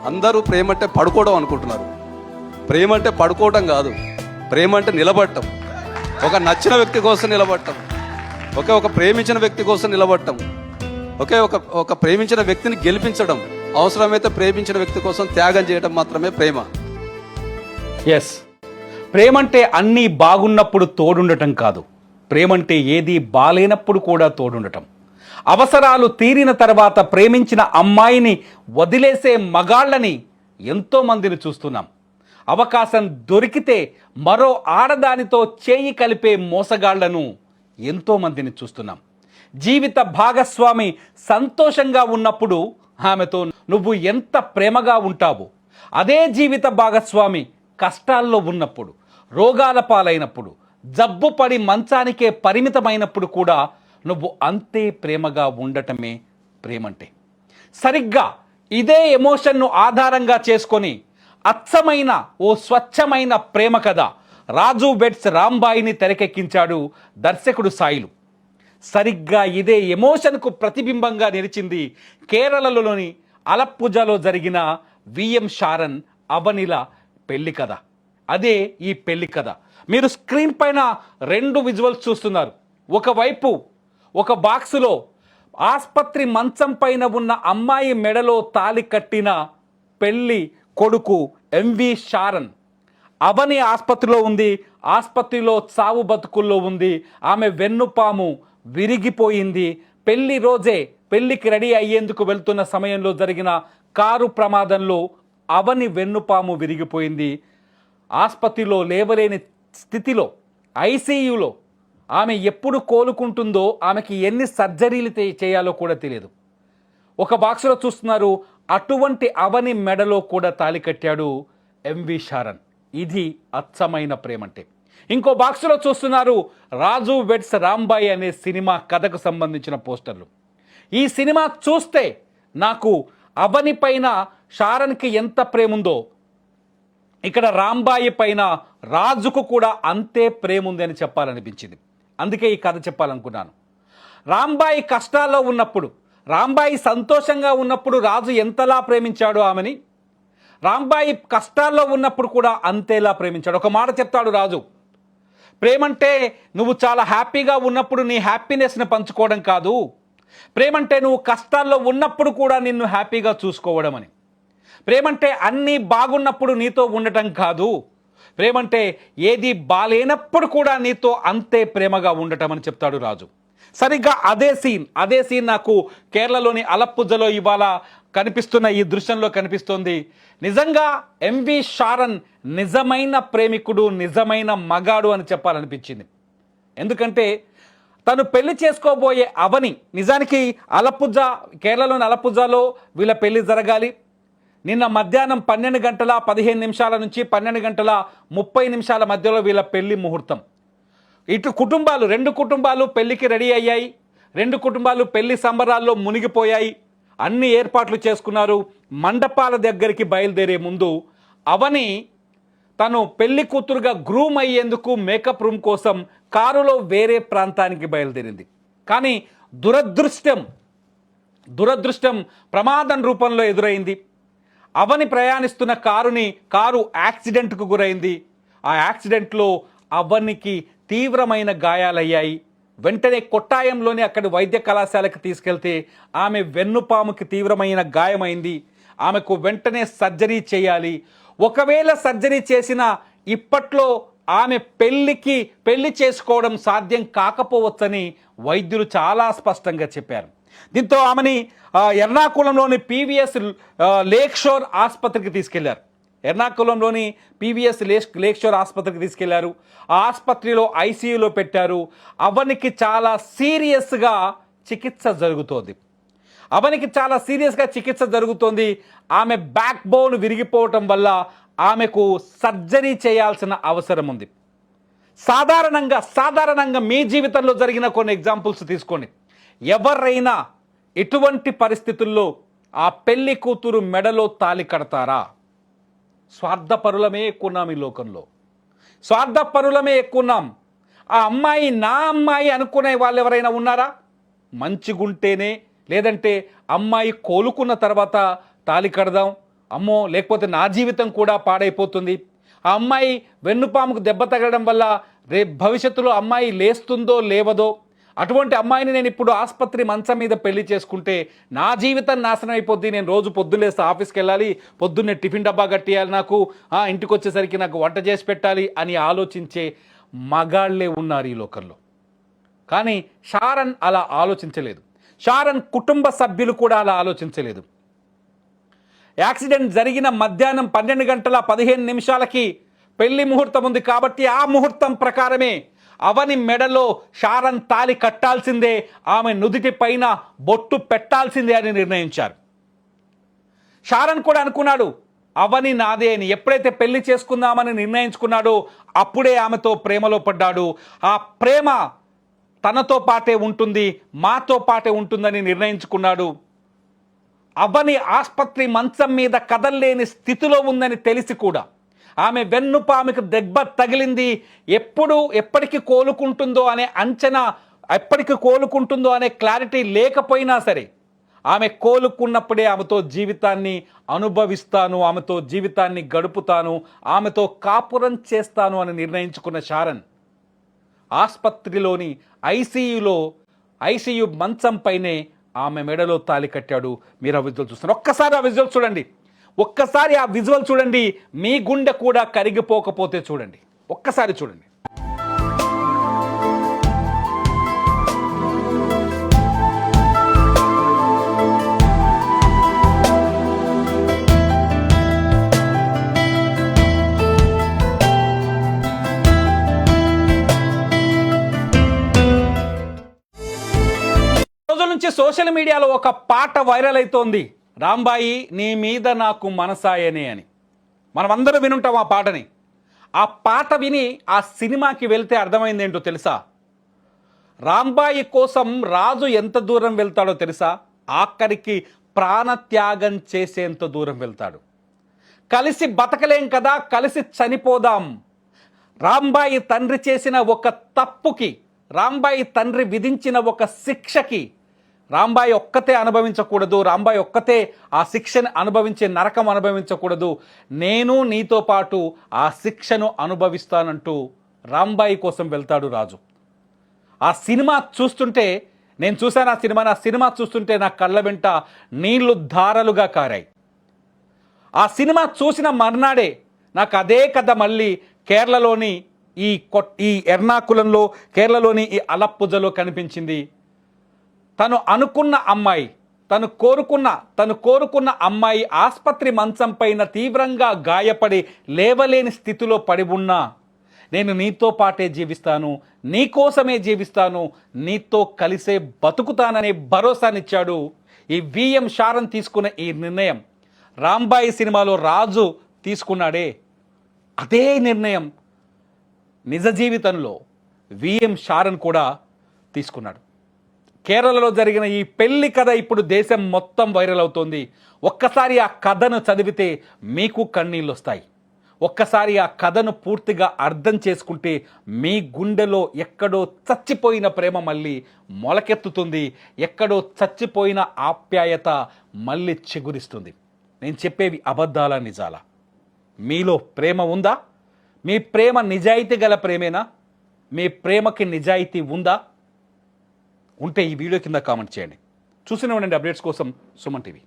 అందరూ ప్రేమ అంటే పడుకోవడం అనుకుంటున్నారు. ప్రేమ అంటే పడుకోవడం కాదు. ప్రేమ అంటే నిలబడటం, ఒక నచ్చిన వ్యక్తి కోసం నిలబడటం, ఒక ప్రేమించిన వ్యక్తి కోసం నిలబడటం, ఒక ప్రేమించిన వ్యక్తిని గెలిపించడం, అవసరమైతే ప్రేమించిన వ్యక్తి కోసం త్యాగం చేయడం మాత్రమే ప్రేమ. ఎస్, ప్రేమంటే అన్నీ బాగున్నప్పుడు తోడుండటం కాదు. ప్రేమంటే ఏది బాలేనప్పుడు కూడా తోడుండటం. అవసరాలు తీరిన తర్వాత ప్రేమించిన అమ్మాయిని వదిలేసే మగాళ్ళని ఎంతోమందిని చూస్తున్నాం. అవకాశం దొరికితే మరో ఆడదానితో చేయి కలిపే మోసగాళ్లను ఎంతోమందిని చూస్తున్నాం. జీవిత భాగస్వామి సంతోషంగా ఉన్నప్పుడు ఆమెతో నువ్వు ఎంత ప్రేమగా ఉంటావు, అదే జీవిత భాగస్వామి కష్టాల్లో ఉన్నప్పుడు, రోగాల పాలైనప్పుడు, జబ్బు పడి మంచానికే పరిమితమైనప్పుడు కూడా నువ్వు అంతే ప్రేమగా ఉండటమే ప్రేమంటే. సరిగ్గా ఇదే ఎమోషన్ను ఆధారంగా చేసుకొని అచ్చమైన ఓ స్వచ్ఛమైన ప్రేమ కథ రాజు వెడ్స్ రాంబాయిని తెరకెక్కించాడు దర్శకుడు సాయిలు. సరిగ్గా ఇదే ఎమోషన్కు ప్రతిబింబంగా నిలిచింది కేరళలోని అలప్పుజలో జరిగిన విఎం షారన్ అవనిల పెళ్లి కథ. అదే ఈ పెళ్లి కథ. మీరు స్క్రీన్ పైన 2 విజువల్స్ చూస్తున్నారు. ఒకవైపు ఒక బాక్సులో ఆస్పత్రి మంచం పైన ఉన్న అమ్మాయి మెడలో తాలి కట్టిన పెళ్లి కొడుకు ఎంవి షారన్. అవని ఆసుపత్రిలో ఉంది, ఆసుపత్రిలో చావు బతుకుల్లో ఉంది. ఆమె వెన్నుపాము విరిగిపోయింది. పెళ్లి రోజే పెళ్లికి రెడీ అయ్యేందుకు వెళ్తున్న సమయంలో జరిగిన కారు ప్రమాదంలో అవని వెన్నుపాము విరిగిపోయింది. ఆసుపత్రిలో లేవలేని స్థితిలో ఐసీయూలో ఆమె ఎప్పుడు కోలుకుంటుందో, ఆమెకి ఎన్ని సర్జరీలు చేయాలో కూడా తెలియదు. ఒక బాక్సులో చూస్తున్నారు, అటువంటి అవని మెడలో కూడా తాళి కట్టాడు ఎంవి షారన్. ఇది అచ్చమైన ప్రేమంటే. ఇంకో బాక్సులో చూస్తున్నారు రాజు వెడ్స్ రాంబాయి అనే సినిమా కథకు సంబంధించిన పోస్టర్లు. ఈ సినిమా చూస్తే నాకు అవని పైన షారన్కి ఎంత ప్రేమ ఉందో, ఇక్కడ రాంబాయి పైన రాజుకు కూడా అంతే ప్రేమ ఉంది అని చెప్పాలనిపించింది. అందుకే ఈ కథ చెప్పాలనుకున్నాను. రాంబాయి కష్టాల్లో ఉన్నప్పుడు, రాంబాయి సంతోషంగా ఉన్నప్పుడు రాజు ఎంతలా ప్రేమించాడు ఆమెని, రాంబాయి కష్టాల్లో ఉన్నప్పుడు కూడా అంతేలా ప్రేమించాడు. ఒక మాట చెప్తాడు రాజు, ప్రేమంటే నువ్వు చాలా హ్యాపీగా ఉన్నప్పుడు నీ హ్యాపీనెస్ని పంచుకోవడం కాదు, ప్రేమంటే నువ్వు కష్టాల్లో ఉన్నప్పుడు కూడా నిన్ను హ్యాపీగా చూసుకోవడం అని. ప్రేమంటే అన్నీ బాగున్నప్పుడు నీతో ఉండటం కాదు, ప్రేమంటే ఏది బాలేనప్పుడు కూడా నీతో అంతే ప్రేమగా ఉండటం అని చెప్తాడు రాజు. సరిగ్గా అదే సీన్ నాకు కేరళలోని అలప్పుజలో ఇవాళ కనిపిస్తున్న ఈ దృశ్యంలో కనిపిస్తోంది. నిజంగా ఎంవి షారన్ నిజమైన ప్రేమికుడు, నిజమైన మగాడు అని చెప్పాలనిపించింది. ఎందుకంటే తను పెళ్లి చేసుకోబోయే అవని, నిజానికి కేరళలోని అలప్పుజాలో వీళ్ళ పెళ్లి జరగాలి. నిన్న మధ్యాహ్నం 12:15 నుంచి 12:30 మధ్యలో వీళ్ళ పెళ్లి ముహూర్తం. ఇటు కుటుంబాలు, 2 కుటుంబాలు పెళ్లికి రెడీ అయ్యాయి. 2 కుటుంబాలు పెళ్లి సంబరాల్లో మునిగిపోయాయి. అన్ని ఏర్పాట్లు చేసుకున్నారు. మండపాల దగ్గరికి బయలుదేరే ముందు అవని తను పెళ్లి కూతురుగా గ్రూమ్ అయ్యేందుకు మేకప్ రూమ్ కోసం కారులో వేరే ప్రాంతానికి బయలుదేరింది. కానీ దురదృష్టం ప్రమాదం రూపంలో ఎదురైంది. అవని ప్రయాణిస్తున్న కారు యాక్సిడెంట్కు గురైంది. ఆ యాక్సిడెంట్లో అవనికి తీవ్రమైన గాయాలయ్యాయి. వెంటనే కొట్టాయంలోని అక్కడి వైద్య కళాశాలకు తీసుకెళ్తే ఆమె వెన్నుపాముకి తీవ్రమైన గాయమైంది. ఆమెకు వెంటనే సర్జరీ చేయాలి. ఒకవేళ సర్జరీ చేసినా ఇప్పట్లో ఆమె పెళ్లి చేసుకోవడం సాధ్యం కాకపోవచ్చని వైద్యులు చాలా స్పష్టంగా చెప్పారు. దీంతో ఆమెని ఎర్నాకుళంలోని పీవీఎస్ లేక్ షోర్ ఆసుపత్రికి తీసుకెళ్లారు. ఎర్నాకుళంలోని పీవీఎస్ లేక్ షోర్ ఆసుపత్రికి తీసుకెళ్లారు. ఆ ఆసుపత్రిలో ఐసీయూలో పెట్టారు. అవనికి చాలా సీరియస్గా చికిత్స జరుగుతోంది. ఆమె బ్యాక్ బోన్ విరిగిపోవటం వల్ల ఆమెకు సర్జరీ చేయాల్సిన అవసరం ఉంది. సాధారణంగా మీ జీవితంలో జరిగిన కొన్ని ఎగ్జాంపుల్స్ తీసుకోండి. ఎవరైనా ఎటువంటి పరిస్థితుల్లో ఆ పెళ్లి కూతురు మెడలో తాళి కడతారా? స్వార్థపరులమే ఎక్కున్నాం ఈ లోకంలో. ఆ అమ్మాయి నా అమ్మాయి అనుకునే వాళ్ళు ఎవరైనా ఉన్నారా? మంచిగుంటేనే, లేదంటే అమ్మాయి కోలుకున్న తర్వాత తాళి కడదాం, అమ్మో లేకపోతే నా జీవితం కూడా పాడైపోతుంది, ఆ అమ్మాయి వెన్నుపాముకు దెబ్బ తగలడం వల్ల రేపు భవిష్యత్తులో అమ్మాయి లేస్తుందో లేవదో, అటువంటి అమ్మాయిని నేను ఇప్పుడు ఆసుపత్రి మంచం మీద పెళ్లి చేసుకుంటే నా జీవితం నాశనం అయిపోద్ది, నేను రోజు పొద్దున్నేస్తే ఆఫీస్కి వెళ్ళాలి, పొద్దున్నే టిఫిన్ డబ్బా కట్టేయాలి, నాకు ఇంటికి వచ్చేసరికి నాకు వంట చేసి పెట్టాలి అని ఆలోచించే మగాళ్లే ఉన్నారు ఈ లోకంలో. కానీ షారన్ అలా ఆలోచించలేదు. షారన్ కుటుంబ సభ్యులు కూడా అలా ఆలోచించలేదు. యాక్సిడెంట్ జరిగిన మధ్యాహ్నం 12:15 పెళ్లి ముహూర్తం ఉంది కాబట్టి ఆ ముహూర్తం ప్రకారమే అవని మెడలో షారన్ తాలి కట్టాల్సిందే, ఆమె నుదిటి పైన బొట్టు పెట్టాల్సిందే అని నిర్ణయించారు. షారన్ కూడా అనుకున్నాడు అవని నాదే అని. ఎప్పుడైతే పెళ్లి చేసుకుందామని నిర్ణయించుకున్నాడో అప్పుడే ఆమెతో ప్రేమలో పడ్డాడు. ఆ ప్రేమ తనతో పాటే ఉంటుంది, మాతో పాటే ఉంటుందని నిర్ణయించుకున్నాడు. అవని ఆసుపత్రి మంచం మీద కదల్లేని స్థితిలో ఉందని తెలిసి కూడా, ఆమె వెన్నుపాముకు దెబ్బ తగిలింది, ఎప్పటికి కోలుకుంటుందో అనే అంచనా, ఎప్పటికి కోలుకుంటుందో అనే క్లారిటీ లేకపోయినా సరే, ఆమె కోలుకున్నప్పుడే ఆమెతో జీవితాన్ని అనుభవిస్తాను, ఆమెతో జీవితాన్ని గడుపుతాను, ఆమెతో కాపురం చేస్తాను అని నిర్ణయించుకున్న షారన్ ఆసుపత్రిలోని ఐసీయూ మంచం పైనే ఆమె మెడలో తాలి కట్టాడు. మీరు ఆ విజువల్ చూస్తారు. ఒక్కసారి ఆ విజువల్ చూడండి, ఒక్కసారి ఆ విజువల్ చూడండి. మీ గుండె కూడా కరిగిపోకపోతే చూడండి, ఒక్కసారి చూడండి. రోజుల నుంచి సోషల్ మీడియాలో ఒక పాట వైరల్ అవుతోంది, రాంబాయి నీ మీద నాకు మనసాయనే అని. మనం అందరం వినుంటాం ఆ పాటని. ఆ పాట విని ఆ సినిమాకి వెళ్తే అర్థమైంది ఏంటో తెలుసా? రాంబాయి కోసం రాజు ఎంత దూరం వెళ్తాడో తెలుసా? ఆఖరికి ప్రాణత్యాగం చేసేంత దూరం వెళ్తాడు. కలిసి బతకలేం కదా, కలిసి చనిపోదాం. రాంబాయి తండ్రి చేసిన ఒక తప్పుకి, రాంబాయి తండ్రి విధించిన ఒక శిక్షకి రాంబాయి ఒక్కతే అనుభవించకూడదు, రాంబాయి ఒక్కతే ఆ శిక్షను అనుభవించే నరకం అనుభవించకూడదు, నేను నీతో పాటు ఆ శిక్షను అనుభవిస్తానంటూ రాంబాయి కోసం వెళ్తాడు రాజు. ఆ సినిమా చూస్తుంటే, నేను చూశాను ఆ సినిమా చూస్తుంటే నా కళ్ళ వెంట నీళ్లు ధారలుగా కారాయి. ఆ సినిమా చూసిన మర్నాడే నాకు అదే కథ మళ్ళీ కేరళలోని ఈ ఎర్నాకులంలో, కేరళలోని ఈ అలప్పుజలో కనిపించింది. తను అనుకున్న అమ్మాయి, తను కోరుకున్న అమ్మాయి ఆసుపత్రి మంచం పైన తీవ్రంగా గాయపడి లేవలేని స్థితిలో పడి ఉన్నా, నేను నీతో పాటే జీవిస్తాను, నీకోసమే జీవిస్తాను, నీతో కలిసే బతుకుతాననే భరోసానిచ్చాడు. ఈ విఎం షారన్ తీసుకున్న ఈ నిర్ణయం రాంబాయి సినిమాలో రాజు తీసుకున్నాడే, అదే నిర్ణయం నిజ జీవితంలో విఎం షారన్ కూడా తీసుకున్నాడు. కేరళలో జరిగిన ఈ పెళ్లి కథ ఇప్పుడు దేశం మొత్తం వైరల్ అవుతోంది. ఒక్కసారి ఆ కథను చదివితే మీకు కన్నీళ్ళు వస్తాయి. ఒక్కసారి ఆ కథను పూర్తిగా అర్థం చేసుకుంటే మీ గుండెలో ఎక్కడో చచ్చిపోయిన ప్రేమ మళ్ళీ మొలకెత్తుతుంది, ఎక్కడో చచ్చిపోయిన ఆప్యాయత మళ్ళీ చిగురిస్తుంది. నేను చెప్పేవి అబద్ధాలా నిజాలా? మీలో ప్రేమ ఉందా? మీ ప్రేమ నిజాయితీ గల ప్రేమేనా? మీ ప్రేమకి నిజాయితీ ఉందా? ఉంటే ఈ వీడియో కింద కామెంట్ చేయండి. చూస్తూనే ఉండండి అప్డేట్స్ కోసం సుమన్ టీవీ.